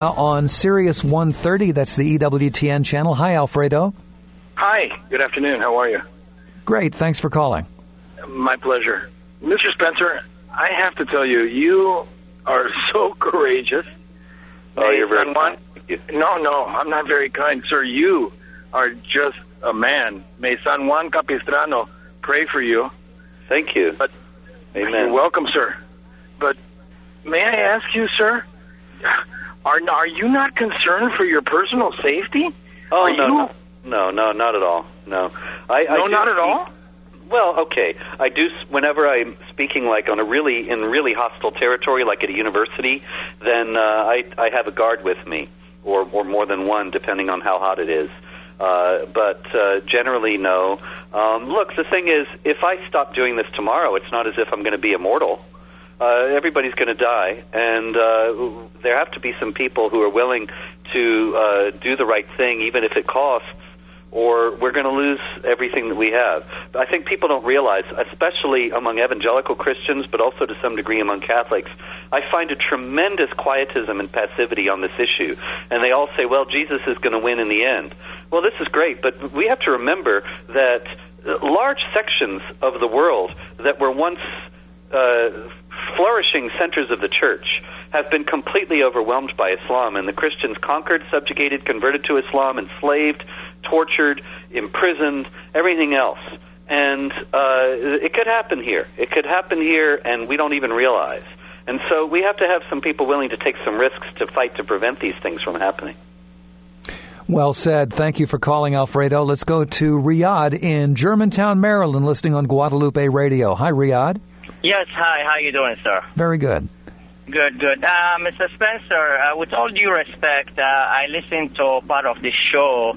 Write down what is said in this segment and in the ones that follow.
On Sirius 130, that's the EWTN channel. Hi, Alfredo. Hi, good afternoon. How are you? Great, thanks for calling. My pleasure. Mr. Spencer, I have to tell you, you are so courageous. Oh, you're very kind. No, I'm not very kind, sir. You are just a man. May San Juan Capistrano pray for you. Thank you. But Amen. You're welcome, sir. But may I ask you, sir, are you not concerned for your personal safety? Oh, no, not at all. No. Not at all? Well, okay. I do, whenever I'm speaking like in really hostile territory, like at a university, then I have a guard with me, or more than one, depending on how hot it is. But generally, no. Look, the thing is, if I stop doing this tomorrow, it's not as if I'm going to be immortal. Everybody's going to die, and there have to be some people who are willing to do the right thing, even if it costs, or we're going to lose everything that we have. I think people don't realize, especially among evangelical Christians, but also to some degree among Catholics, I find a tremendous quietism and passivity on this issue. And they all say, well, Jesus is going to win in the end. Well, this is great, but we have to remember that large sections of the world that were once flourishing centers of the church have been completely overwhelmed by Islam, and the Christians conquered, subjugated, converted to Islam, enslaved, tortured, imprisoned, everything else. And it could happen here. It could happen here, and we don't even realize. And so we have to have some people willing to take some risks to fight to prevent these things from happening. Well said. Thank you for calling, Alfredo. Let's go to Riyadh in Germantown, Maryland, listening on Guadalupe Radio. Hi, Riyadh. Yes, hi. How you doing, sir? Very good. Good. Mr. Spencer, with all due respect, I listened to part of the show,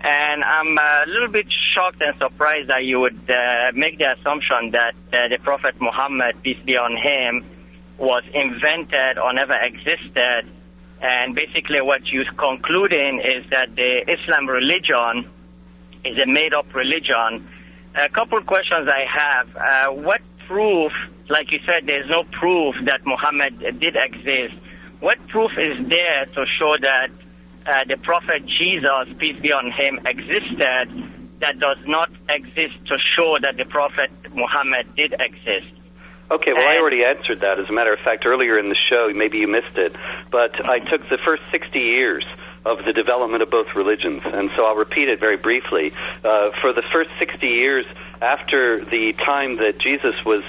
and I'm a little bit shocked and surprised that you would make the assumption that the Prophet Muhammad, peace be on him, was invented or never existed. And basically what you're concluding is that the Islam religion is a made-up religion. A couple questions I have. What proof, like you said, there's no proof that Muhammad did exist. What proof is there to show that the Prophet Jesus, peace be on him, existed, that does not exist to show that the Prophet Muhammad did exist? Okay, well, I already answered that. As a matter of fact, earlier in the show, maybe you missed it, but I took the first 60 years of the development of both religions, and so I'll repeat it very briefly. For the first 60 years after the time that Jesus was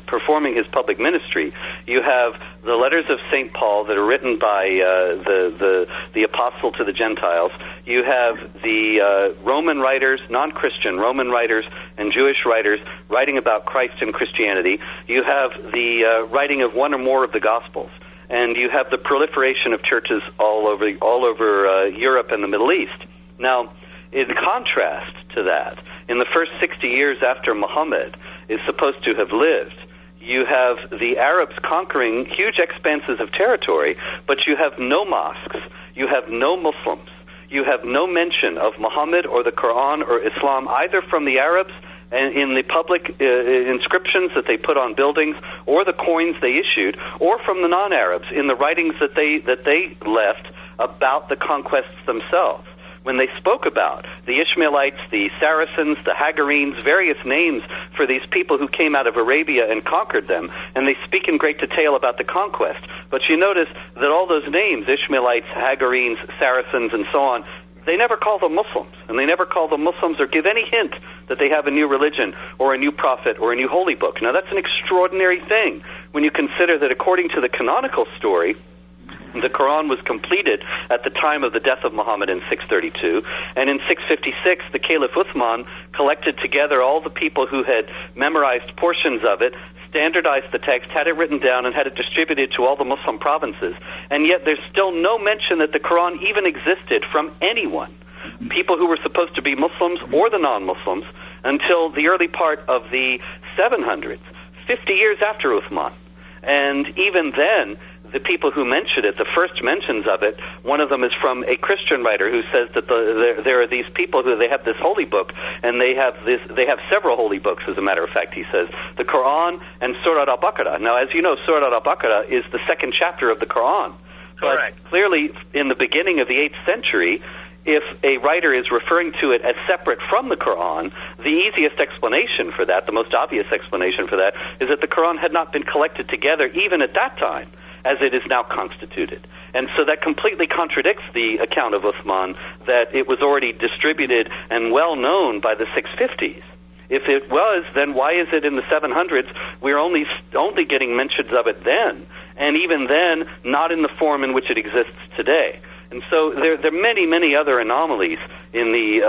performing his public ministry, you have the letters of St. Paul that are written by the apostle to the Gentiles. You have the Roman writers, non-Christian Roman writers and Jewish writers writing about Christ and Christianity. You have the writing of one or more of the Gospels. And you have the proliferation of churches all over Europe and the Middle East. Now, in contrast to that, in the first 60 years after Muhammad is supposed to have lived, you have the Arabs conquering huge expanses of territory, but you have no mosques, you have no Muslims, you have no mention of Muhammad or the Quran or Islam, either from the Arabs and in the public inscriptions that they put on buildings, or the coins they issued, or from the non-Arabs in the writings that they left about the conquests themselves. When they spoke about the Ishmaelites, the Saracens, the Hagarenes, various names for these people who came out of Arabia and conquered them, and they speak in great detail about the conquest. But you notice that all those names, Ishmaelites, Hagarenes, Saracens, and so on, they never call them Muslims, and they never call them Muslims or give any hint that they have a new religion or a new prophet or a new holy book. Now, that's an extraordinary thing when you consider that according to the canonical story, the Quran was completed at the time of the death of Muhammad in 632, and in 656, the Caliph Uthman collected together all the people who had memorized portions of it, standardized the text, had it written down, and had it distributed to all the Muslim provinces. And yet there's still no mention that the Quran even existed from anyone, people who were supposed to be Muslims or the non-Muslims, until the early part of the 700s, 50 years after Uthman. And even then, the people who mention it, the first mentions of it, one of them is from a Christian writer who says that there are these people who they have this holy book, and they have several holy books, as a matter of fact, he says, the Quran and Surah Al-Baqarah. Now, as you know, Surah Al-Baqarah is the second chapter of the Quran. Correct. But clearly, in the beginning of the 8th century, if a writer is referring to it as separate from the Quran, the easiest explanation for that, the most obvious explanation for that, is that the Quran had not been collected together even at that time, as it is now constituted. And so that completely contradicts the account of Uthman that it was already distributed and well known by the 650s. If it was, then why is it in the 700s we're only getting mentions of it then, and even then not in the form in which it exists today? And so there are many, many other anomalies in the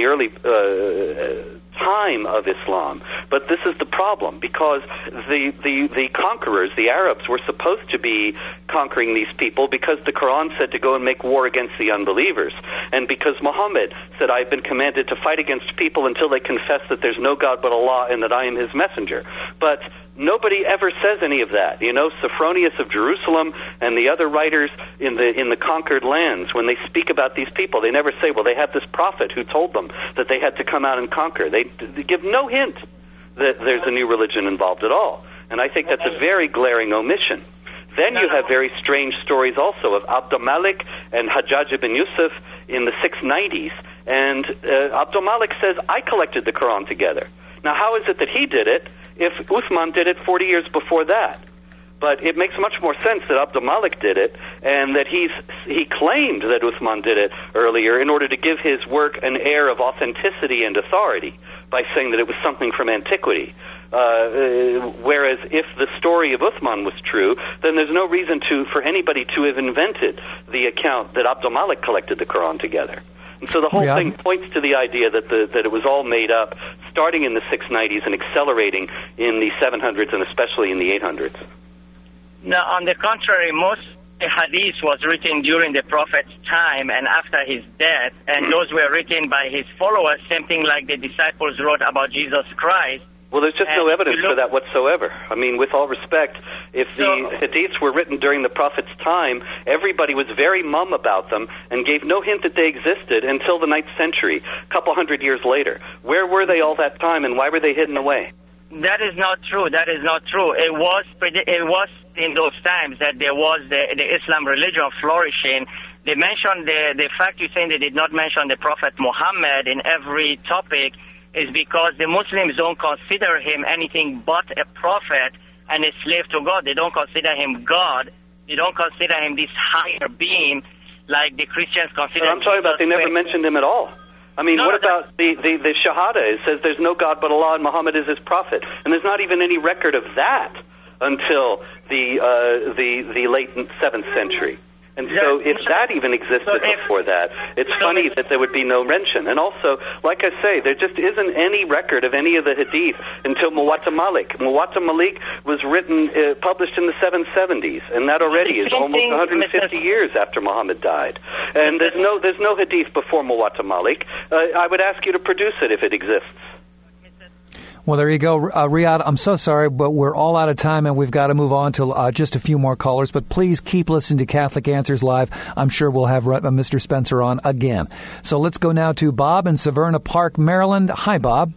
early time of Islam. But this is the problem, because the conquerors, the Arabs, were supposed to be conquering these people because the Quran said to go and make war against the unbelievers, and because Muhammad said, I've been commanded to fight against people until they confess that there's no God but Allah and that I am his messenger. But nobody ever says any of that. You know, Sophronius of Jerusalem and the other writers in the conquered lands, when they speak about these people, they never say, well, they had this prophet who told them that they had to come out and conquer. They give no hint that there's a new religion involved at all. And I think that's a very glaring omission. Then you have very strange stories also of Abd al-Malik and Hajjaj ibn Yusuf in the 690s. And Abd al-Malik says, I collected the Quran together. Now, how is it that he did it if Uthman did it 40 years before that? But it makes much more sense that Abd al-Malik did it, and that he claimed that Uthman did it earlier in order to give his work an air of authenticity and authority by saying that it was something from antiquity. Whereas if the story of Uthman was true, then there's no reason for anybody to have invented the account that Abd al-Malik collected the Quran together. And so the whole thing points to the idea that it was all made up starting in the 690s and accelerating in the 700s and especially in the 800s. Now, on the contrary, most hadith was written during the Prophet's time and after his death, and those were written by his followers, same thing like the disciples wrote about Jesus Christ. Well, there's just no evidence for that whatsoever. I mean, with all respect, if the hadiths were written during the Prophet's time, everybody was very mum about them and gave no hint that they existed until the 9th century, a couple hundred years later. Where were they all that time, and why were they hidden away? That is not true. That is not true. It was in those times that there was the Islam religion flourishing. They mentioned the fact you're saying they did not mention the Prophet Muhammad in every topic is because the Muslims don't consider him anything but a prophet and a slave to God. They don't consider him God. They don't consider him this higher being like the Christians consider him. I'm talking about they never mentioned him at all. I mean, what about the Shahada? It says there's no God but Allah and Muhammad is his prophet. And there's not even any record of that until the late 7th century. And so if that even existed before that, it's funny that there would be no mention. And also, like I say, there just isn't any record of any of the hadith until Muwatta Malik. Muwatta Malik was published in the 770s, and that already is almost 150 years after Muhammad died. And there's no hadith before Muwatta Malik. I would ask you to produce it if it exists. Well, there you go, Riyadh. I'm so sorry, but we're all out of time, and we've got to move on to just a few more callers. But please keep listening to Catholic Answers Live. I'm sure we'll have Mr. Spencer on again. So let's go now to Bob in Severna Park, Maryland. Hi, Bob.